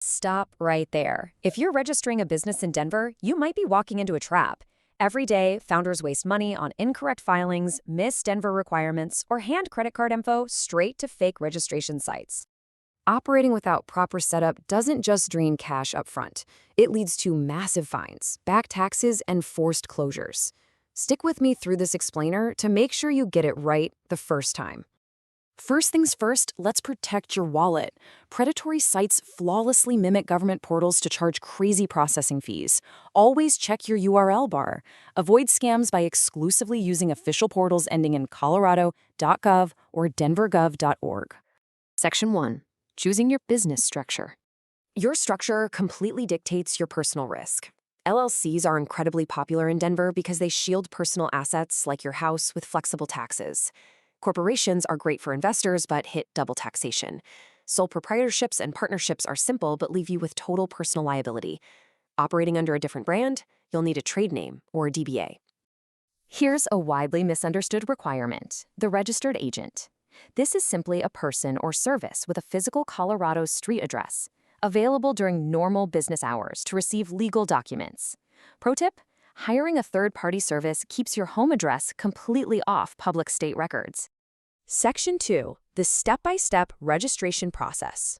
Stop right there. If you're registering a business in Denver, you might be walking into a trap. Every day, founders waste money on incorrect filings, miss Denver requirements, or hand credit card info straight to fake registration sites. Operating without proper setup doesn't just drain cash up front. It leads to massive fines, back taxes, and forced closures. Stick with me through this explainer to make sure you get it right the first time. First things first, let's protect your wallet. Predatory sites flawlessly mimic government portals to charge crazy processing fees. Always check your URL bar. Avoid scams by exclusively using official portals ending in colorado.gov or denvergov.org. Section 1. Choosing your business structure. Your structure completely dictates your personal risk. LLCs are incredibly popular in Denver because they shield personal assets like your house with flexible taxes. Corporations are great for investors but hit double taxation. Sole proprietorships and partnerships are simple but leave you with total personal liability. Operating under a different brand, you'll need a trade name or a DBA. Here's a widely misunderstood requirement: the registered agent. This is simply a person or service with a physical Colorado street address, available during normal business hours to receive legal documents. Pro tip: hiring a third-party service keeps your home address completely off public state records. Section 2. The step-by-step registration process.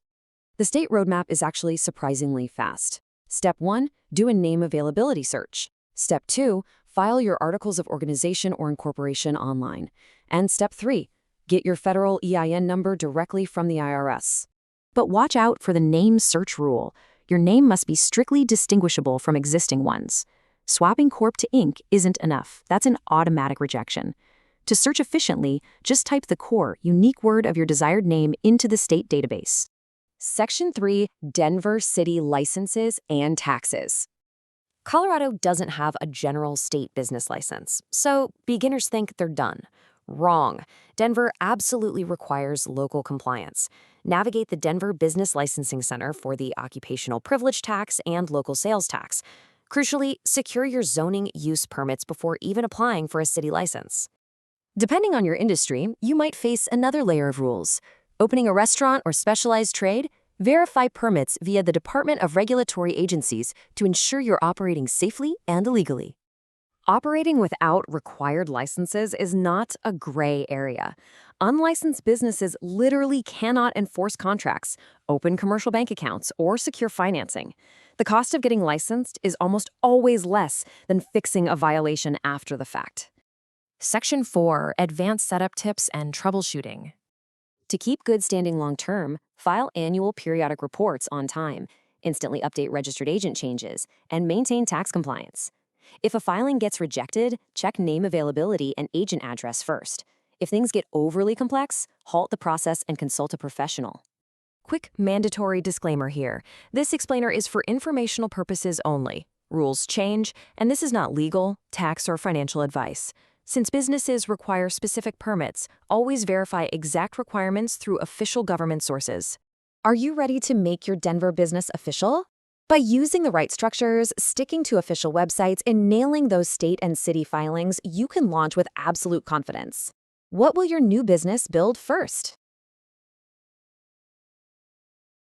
The state roadmap is actually surprisingly fast. Step 1. Do a name availability search. Step 2. File your articles of organization or incorporation online. And Step 3. Get your federal EIN number directly from the IRS. But watch out for the name search rule. Your name must be strictly distinguishable from existing ones. Swapping Corp to Inc. isn't enough. That's an automatic rejection. To search efficiently, just type the core, unique word of your desired name into the state database. Section 3. Denver City Licenses and Taxes. Colorado doesn't have a general state business license, so beginners think they're done. Wrong. Denver absolutely requires local compliance. Navigate the Denver Business Licensing Center for the occupational privilege tax and local sales tax. Crucially, secure your zoning use permits before even applying for a city license. Depending on your industry, you might face another layer of rules. Opening a restaurant or specialized trade? Verify permits via the Department of Regulatory Agencies to ensure you're operating safely and legally. Operating without required licenses is not a gray area. Unlicensed businesses literally cannot enforce contracts, open commercial bank accounts, or secure financing. The cost of getting licensed is almost always less than fixing a violation after the fact. Section 4. Advanced Setup Tips and Troubleshooting. To keep good standing long-term, file annual periodic reports on time, instantly update registered agent changes, and maintain tax compliance. If a filing gets rejected, check name availability and agent address first. If things get overly complex, halt the process and consult a professional. Quick mandatory disclaimer here. This explainer is for informational purposes only. Rules change, and this is not legal, tax, or financial advice. Since businesses require specific permits, always verify exact requirements through official government sources. Are you ready to make your Denver business official? By using the right structures, sticking to official websites, and nailing those state and city filings, you can launch with absolute confidence. What will your new business build first?